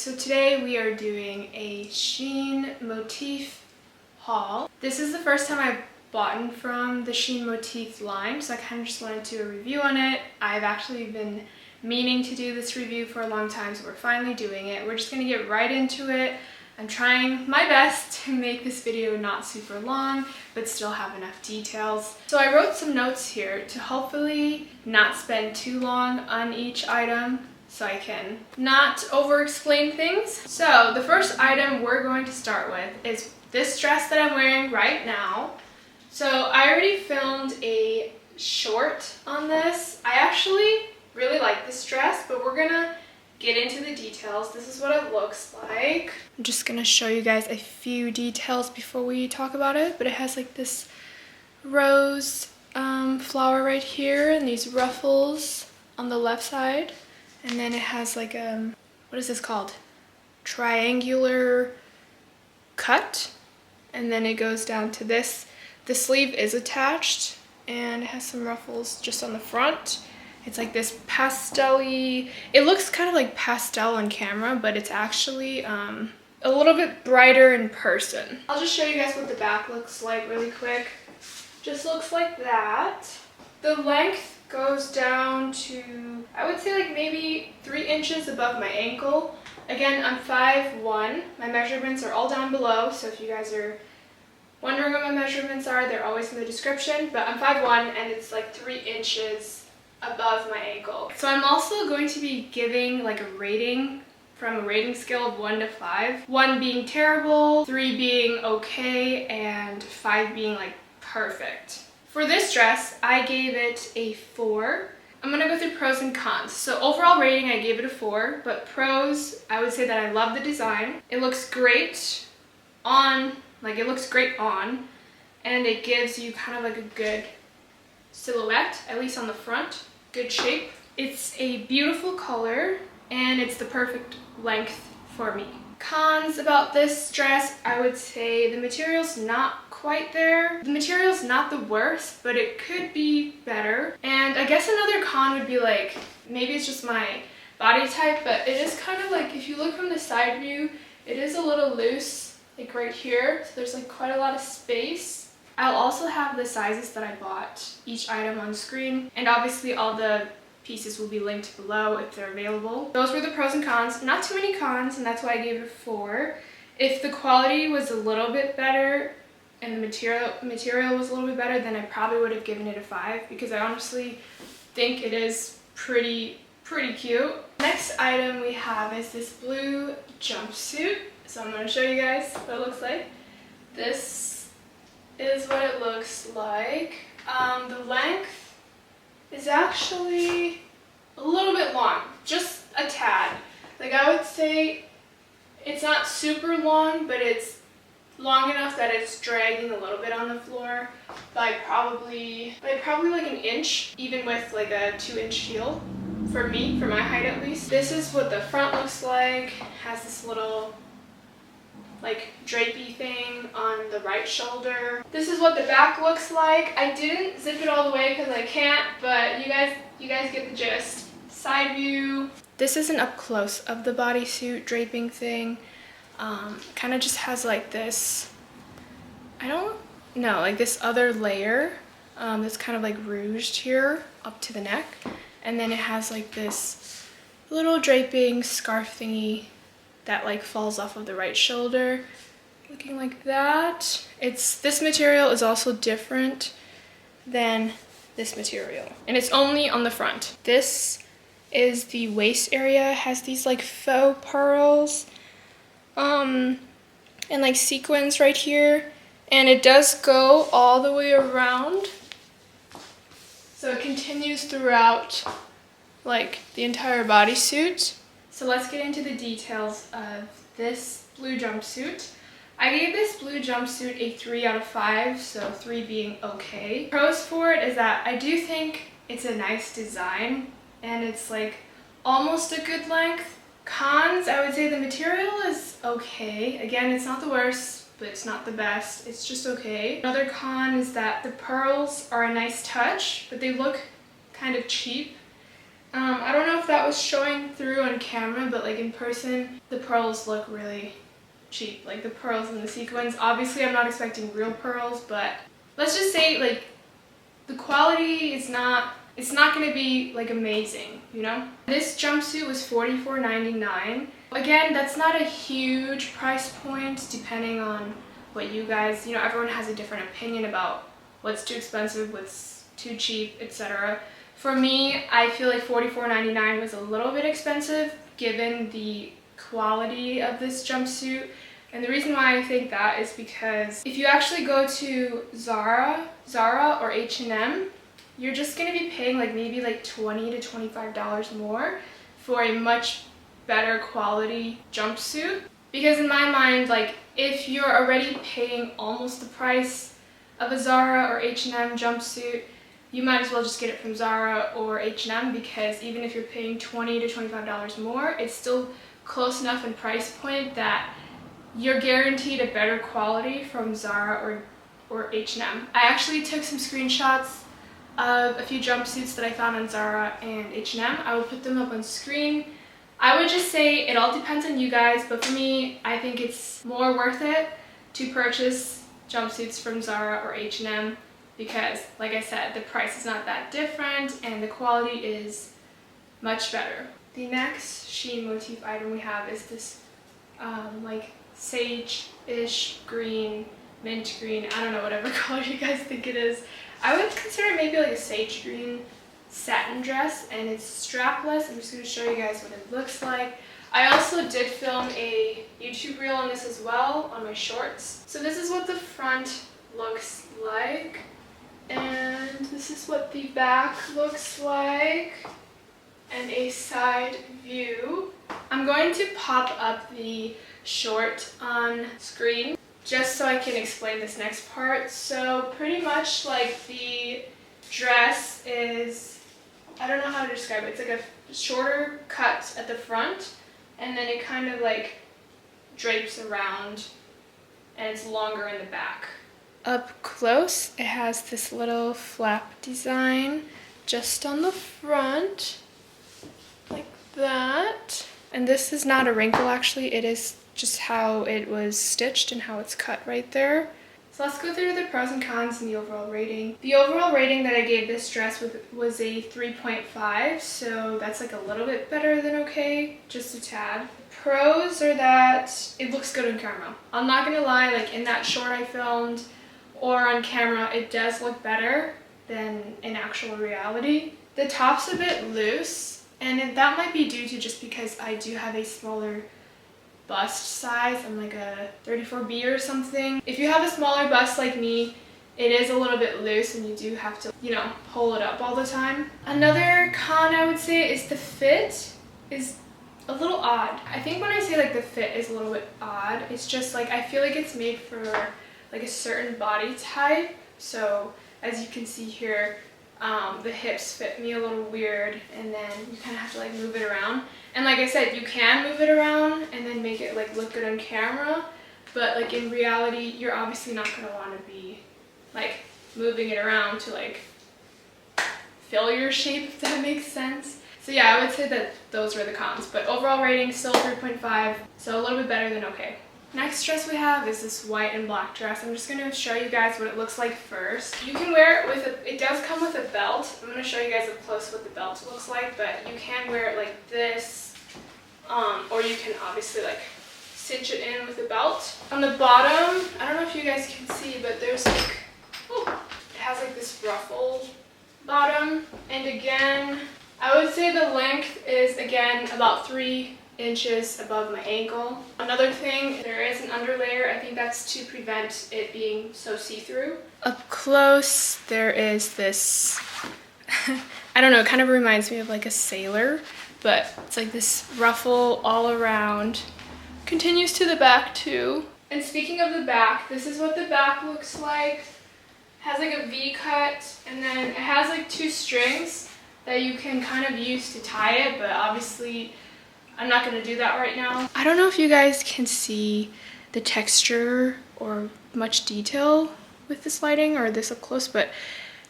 so today we are doing a Shein motif haul. This is the first time I've bought from the Shein motif line, so I kind of just wanted to do a review on it. I've actually been meaning to do this review for a long time, so we're finally doing it. We're just gonna get right into it. I'm trying my best to make this video not super long, but still have enough details. So I wrote some notes here to hopefully not spend too long on each item, so I can not over-explain things. So the first item we're going to start with is this dress that I'm wearing right now. So I already filmed a short on this. I actually really like this dress, but we're gonna get into the details. This is what it looks like. I'm just gonna show you guys a few details before we talk about it, but it has like this rose flower right here and these ruffles on the left side. And then it has like what is this called? Triangular cut. And then it goes down to this. The sleeve is attached and it has some ruffles just on the front. It's like this pastel-y, it looks kind of like pastel on camera, but it's actually a little bit brighter in person. I'll just show you guys what the back looks like really quick. Just looks like that. The length goes down to, I would say like maybe 3 inches above my ankle. Again, I'm 5'1". My measurements are all down below, so if you guys are wondering what my measurements are, they're always in the description, but I'm 5'1" and it's like 3 inches above my ankle. So I'm also going to be giving like a rating from a rating scale of 1 to 5. 1 being terrible, 3 being okay, and 5 being like perfect. For this dress, I gave it a 4. I'm gonna go through pros and cons. So overall rating, I gave it a 4, but pros, I would say that I love the design. It looks great on, and it gives you kind of like a good silhouette, at least on the front, good shape. It's a beautiful color, and it's the perfect length for me. Cons about this dress, I would say the material's not quite there. The material's not the worst, but it could be better. And I guess another con would be like, maybe it's just my body type, but it is kind of like, if you look from the side view, it is a little loose, like right here. So there's like quite a lot of space. I'll also have the sizes that I bought, each item on screen, and obviously all the pieces will be linked below if they're available. Those were the pros and cons. Not too many cons, and that's why I gave it a 4. If the quality was a little bit better and the material was a little bit better, then I probably would have given it a 5, because I honestly think it is pretty cute. Next item we have is this blue jumpsuit. So I'm going to show you guys what it looks like. This is what it looks like. The length is actually a little bit long, just a tad. Like I would say it's not super long, but it's long enough that it's dragging a little bit on the floor by probably like an inch, even with like a 2-inch heel for me, for my height at least. This is what the front looks like. Has this little like drapey thing on the right shoulder. This is what the back looks like. I didn't zip it all the way because I can't, but you guys get the gist. Side view. This is an up close of the bodysuit draping thing. Kind of just has like this, I don't know, like this other layer that's kind of like rouged here up to the neck, and then it has like this little draping scarf thingy that like falls off of the right shoulder, looking like that. This material is also different than this material, and it's only on the front. This is the waist area. It has these like faux pearls and like sequins right here, and it does go all the way around, so it continues throughout like the entire bodysuit. So let's get into the details of this blue jumpsuit. I gave this blue jumpsuit a 3 out of 5, so 3 being okay. Pros for it is that I do think it's a nice design and it's like almost a good length. Cons, I would say the material is okay. Again, it's not the worst, but it's not the best. It's just okay. Another con is that the pearls are a nice touch, but they look kind of cheap. I don't know if that was showing through on camera, but like in person, the pearls look really cheap. Like the pearls and the sequins. Obviously, I'm not expecting real pearls, but let's just say like the quality is not, it's not going to be like amazing, you know? This jumpsuit was $44.99. Again, that's not a huge price point depending on what you guys, you know, everyone has a different opinion about what's too expensive, what's too cheap, etc. For me, I feel like $44.99 was a little bit expensive given the quality of this jumpsuit. And the reason why I think that is because if you actually go to Zara or H&M, you're just going to be paying like maybe like $20 to $25 more for a much better quality jumpsuit. Because in my mind, like if you're already paying almost the price of a Zara or H&M jumpsuit, you might as well just get it from Zara or H&M, because even if you're paying $20 to $25 more, it's still close enough in price point that you're guaranteed a better quality from Zara or H&M. I actually took some screenshots of a few jumpsuits that I found on Zara and H&M. I will put them up on screen. I would just say it all depends on you guys, but for me, I think it's more worth it to purchase jumpsuits from Zara or H&M because, like I said, the price is not that different and the quality is much better. The next Shein motif item we have is this like sage-ish green, mint green, I don't know, whatever color you guys think it is. I would consider it maybe like a sage green satin dress, and it's strapless. I'm just going to show you guys what it looks like. I also did film a YouTube reel on this as well on my shorts. So this is what the front looks like, and this is what the back looks like, and a side view. I'm going to pop up the short on screen just so I can explain this next part. So pretty much like the dress is, I don't know how to describe it. It's like a shorter cut at the front, and then it kind of like drapes around, and it's longer in the back. Up close, it has this little flap design just on the front, like that. And this is not a wrinkle actually, it is just how it was stitched and how it's cut right there. So let's go through the pros and cons and the overall rating. The overall rating that I gave this dress was a 3.5, so that's like a little bit better than okay, just a tad. Pros are that it looks good on camera. I'm not gonna lie, like in that short I filmed or on camera, it does look better than in actual reality. The top's a bit loose, and that might be due to just because I do have a smaller bust size. I'm like a 34B or something. If you have a smaller bust like me, it is a little bit loose and you do have to, you know, pull it up all the time. Another con I would say is the fit is a little odd. I think when I say like the fit is a little bit odd, it's just like I feel like it's made for like a certain body type. So as you can see here, the hips fit me a little weird, and then you kind of have to like move it around. And like I said, you can move it around and then make it like look good on camera, but like in reality, you're obviously not going to want to be like moving it around to like fill your shape, if that makes sense. So yeah, I would say that those were the cons, but overall rating still 3.5, so a little bit better than okay. Next dress we have is this white and black dress. I'm just going to show you guys what it looks like first. You can wear it with it does come with a belt. I'm going to show you guys up close what the belt looks like, but you can wear it like this, or you can obviously like cinch it in with a belt. On the bottom, I don't know if you guys can see, but there's like, it has like this ruffle bottom, and again, I would say the length is again about 3 inches above my ankle. Another thing, there is an underlayer. I think that's to prevent it being so see-through. Up close, there is this, I don't know, it kind of reminds me of like a sailor, but it's like this ruffle all around. Continues to the back too. And speaking of the back, this is what the back looks like. It has like a V cut, and then it has like 2 strings that you can kind of use to tie it, but obviously I'm not going to do that right now. I don't know if you guys can see the texture or much detail with this lighting or this up close, but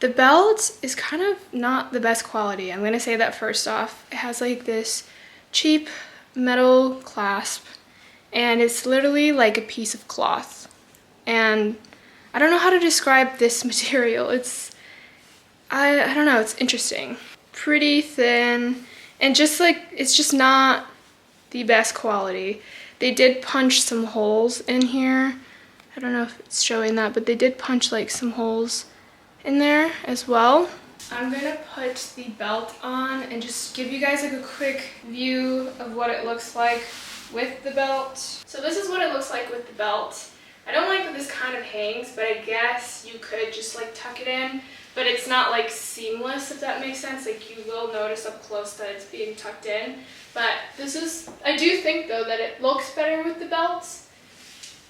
The belt is kind of not the best quality. I'm gonna say that first off. It has like this cheap metal clasp and it's literally like a piece of cloth. And I don't know how to describe this material. I don't know, it's interesting. Pretty thin and just like, it's just not the best quality. They did punch some holes in here. I don't know if it's showing that, but they did punch like some holes in there as well. I'm gonna put the belt on and just give you guys like a quick view of what it looks like with the belt. So this is what it looks like with the belt. I don't like that this kind of hangs, but I guess you could just like tuck it in, but it's not like seamless, if that makes sense. Like you will notice up close that it's being tucked in, but this is, I do think though that it looks better with the belt.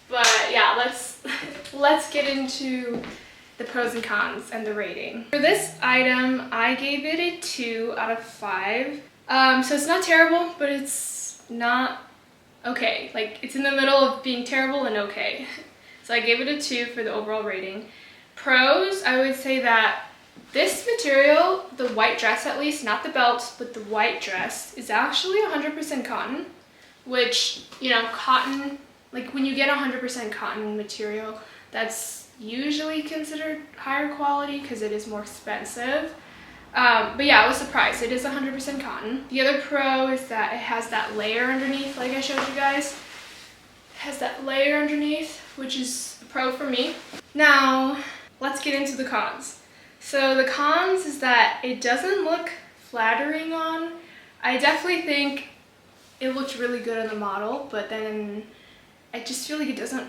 But yeah, let's get into the pros and cons and the rating. For this item, I gave it a 2 out of 5. So it's not terrible, but it's not okay. Like it's in the middle of being terrible and okay. So I gave it a 2 for the overall rating. Pros, I would say that this material, the white dress at least, not the belt, but the white dress is actually 100% cotton, which, you know, cotton, like when you get 100% cotton material, that's usually considered higher quality because it is more expensive. But yeah, I was surprised. It is 100% cotton. The other pro is that it has that layer underneath, like I showed you guys. It has that layer underneath, which is a pro for me. Now, let's get into the cons. So the cons is that it doesn't look flattering on. I definitely think it looked really good on the model, but then I just feel like it doesn't,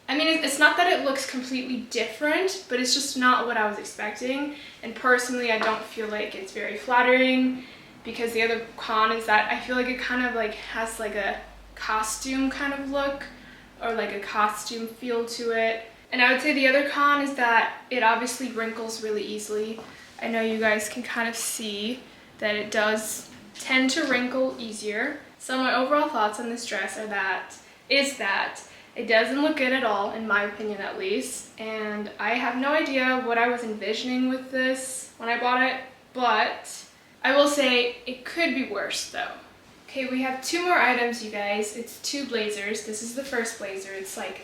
I mean, it's not that it looks completely different, but it's just not what I was expecting. And personally, I don't feel like it's very flattering, because the other con is that I feel like it kind of like has like a costume kind of look, or like a costume feel to it. And I would say the other con is that it obviously wrinkles really easily. I know you guys can kind of see that it does tend to wrinkle easier. So my overall thoughts on this dress are that it doesn't look good at all, in my opinion at least, and I have no idea what I was envisioning with this when I bought it, but I will say it could be worse though. Okay, we have 2 more items, you guys. It's 2 blazers. This is the first blazer. It's like,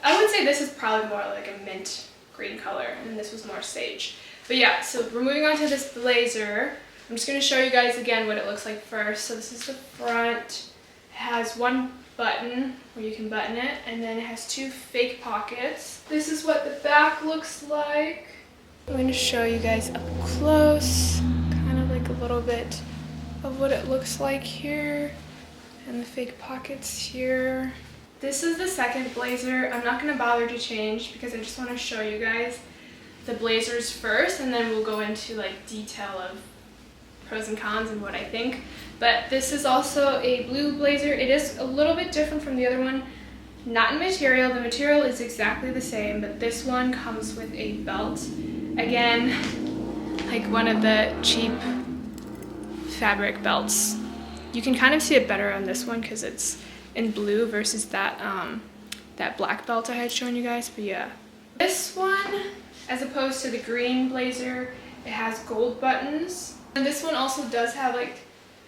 I would say this is probably more like a mint green color, and this was more sage. But yeah, so we're moving on to this blazer. I'm just going to show you guys again what it looks like first. So this is the front. It has 1 button where you can button it, and then it has 2 fake pockets. This is what the back looks like. I'm going to show you guys up close, kind of like a little bit of what it looks like here, and the fake pockets here. This is the second blazer. I'm not going to bother to change because I just want to show you guys the blazers first, and then we'll go into like detail of pros and cons and what I think. But this is also a blue blazer. It is a little bit different from the other one. Not in material. The material is exactly the same, but this one comes with a belt. Again, like one of the cheap fabric belts. You can kind of see it better on this one because it's in blue versus that that black belt I had shown you guys. But yeah, this one, as opposed to the green blazer, it has gold buttons. And this one also does have like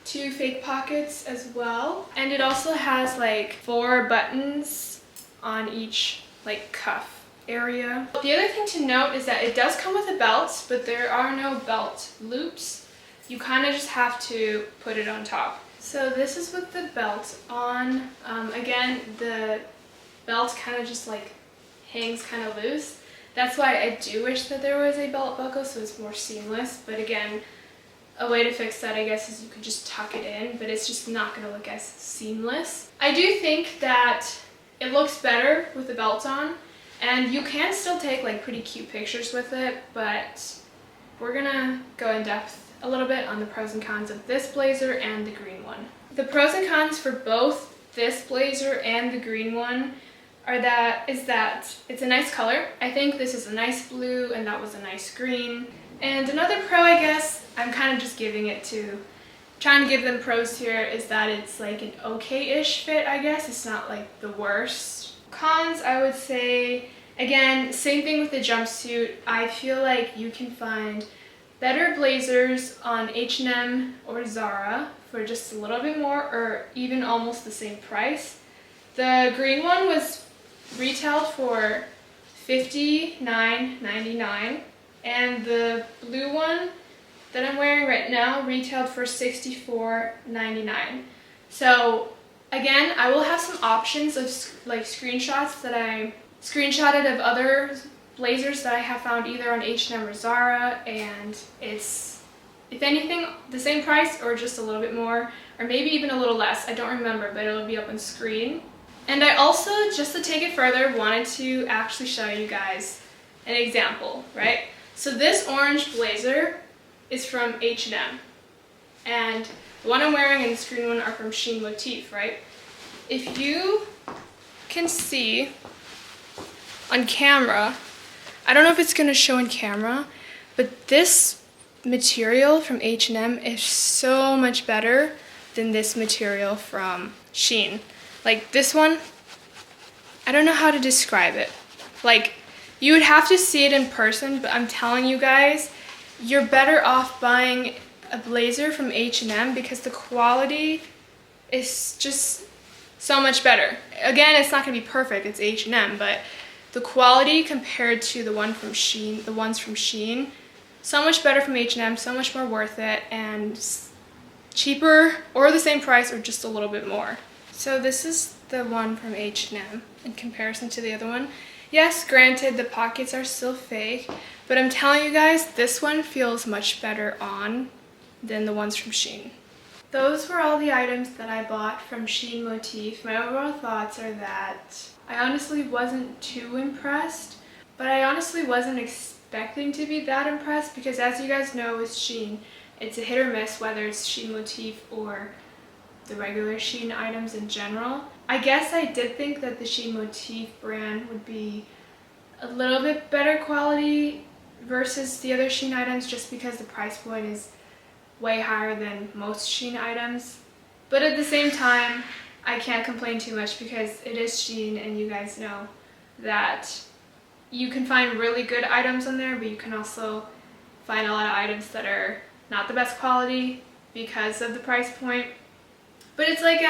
2 fake pockets as well. And it also has like 4 buttons on each like cuff area. The other thing to note is that it does come with a belt, but there are no belt loops. You kind of just have to put it on top. So this is with the belt on. Again, the belt kind of just like hangs kind of loose. That's why I do wish that there was a belt buckle so it's more seamless. But again, a way to fix that, I guess, is you could just tuck it in, but it's just not going to look as seamless. I do think that it looks better with the belt on, and you can still take like pretty cute pictures with it, but we're gonna go in depth a little bit on the pros and cons of this blazer and the green one. The pros and cons for both this blazer and the green one is that it's a nice color. I think this is a nice blue and that was a nice green. And another pro, I guess, I'm kind of just giving it to, trying to give them pros here, is that it's like an okay-ish fit, I guess. It's not like the worst. Cons, I would say Again, same thing with the jumpsuit. I feel like you can find better blazers on H&M or Zara for just a little bit more, or even almost the same price. The green one was retailed for $59.99, and the blue one that I'm wearing right now retailed for $64.99. So again, I will have some options of like screenshots that I screenshotted of other blazers that I have found either on H&M or Zara, and it's, if anything, the same price or just a little bit more, or maybe even a little less. I don't remember, but it'll be up on screen. And I also, just to take it further, wanted to actually show you guys an example, right? So this orange blazer is from H&M, and the one I'm wearing and the screen one are from Shein MOTF, right? If you can see on camera, I don't know if it's going to show on camera, but this material from H&M is so much better than this material from Shein. Like this one, I don't know how to describe it. Like, you would have to see it in person, but I'm telling you guys, you're better off buying a blazer from H&M because the quality is just so much better. Again, it's not going to be perfect, it's H&M, but the quality compared to the ones from Shein, so much better from H&M, so much more worth it, and cheaper or the same price or just a little bit more. So this is the one from H&M in comparison to the other one. Yes, granted, the pockets are still fake, but I'm telling you guys, this one feels much better on than the ones from Shein. Those were all the items that I bought from Shein MOTF. My overall thoughts are that I honestly wasn't too impressed, but I honestly wasn't expecting to be that impressed because, as you guys know with Shein, it's a hit or miss whether it's Shein MOTF or the regular Shein items in general. I guess I did think that the Shein MOTF brand would be a little bit better quality versus the other Shein items just because the price point is way higher than most Shein items. But at the same time, I can't complain too much because it is Shein, and you guys know that you can find really good items on there, but you can also find a lot of items that are not the best quality because of the price point. But it's like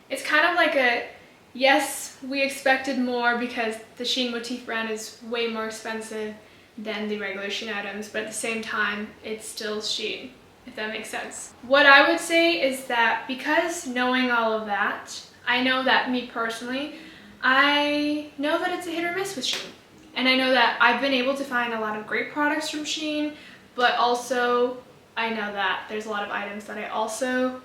it's kind of like a, yes, we expected more because the Shein MOTF brand is way more expensive than the regular Shein items, but at the same time, it's still Shein, if that makes sense. What I would say is that because knowing all of that, I know that me personally, I know that it's a hit or miss with Shein. And I know that I've been able to find a lot of great products from Shein, but also I know that there's a lot of items that I also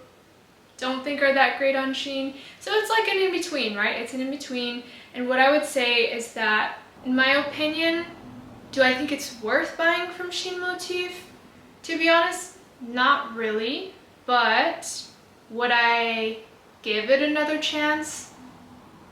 don't think are that great on Shein. So it's like an in-between, right? It's an in-between. And what I would say is that, in my opinion, do I think it's worth buying from Shein MOTF? To be honest, not really. But would I give it another chance?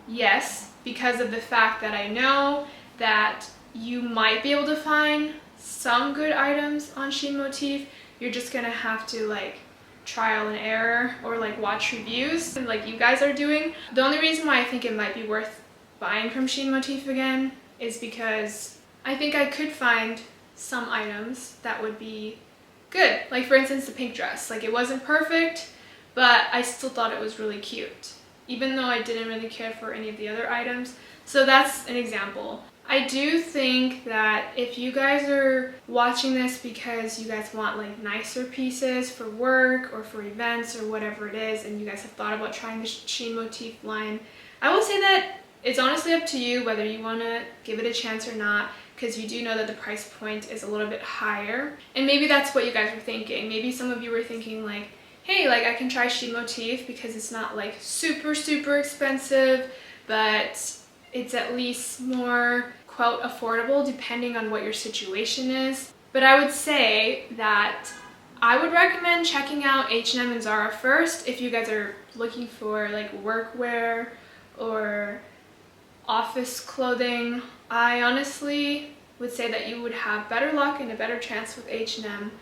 Yes, because of the fact that I know that you might be able to find some good items on Shein MOTF. You're just gonna have to like trial and error or like watch reviews like you guys are doing. The only reason why I think it might be worth buying from Shein MOTF again is because I think I could find some items that would be good. Like for instance, the pink dress. Like it wasn't perfect, but I still thought it was really cute, even though I didn't really care for any of the other items. So that's an example. I do think that if you guys are watching this because you guys want like nicer pieces for work or for events or whatever it is, and you guys have thought about trying the Shein MOTF line, I will say that it's honestly up to you whether you want to give it a chance or not, because you do know that the price point is a little bit higher. And maybe that's what you guys were thinking. Maybe some of you were thinking like, hey, like I can try Shein MOTF because it's not like super expensive, but it's at least more, quote, affordable depending on what your situation is. But I would say that I would recommend checking out H&M and Zara first if you guys are looking for like workwear or office clothing. I honestly would say that you would have better luck and a better chance with H&M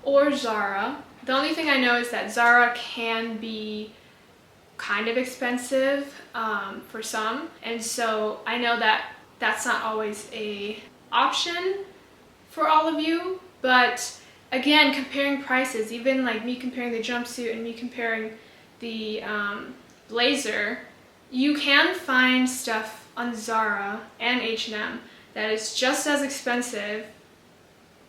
or Zara. The only thing I know is that Zara can be kind of expensive for some, and so I know that that's not always a option for all of you. But again, comparing prices, even like me comparing the jumpsuit and me comparing the blazer, you can find stuff on Zara and H&M that is just as expensive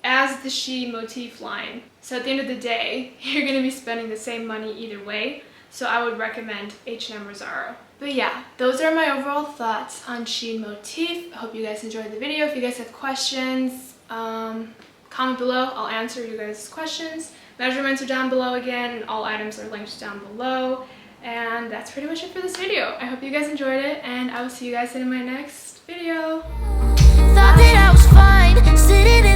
as the Shein motif line. So at the end of the day, you're going to be spending the same money either way. So I would recommend H&M or Zara. But yeah, those are my overall thoughts on Shein motif. I hope you guys enjoyed the video. If you guys have questions, comment below. I'll answer you guys' questions. Measurements are down below again, and all items are linked down below. And that's pretty much it for this video. I hope you guys enjoyed it, and I will see you guys in my next video. Thought that I was fine, sitting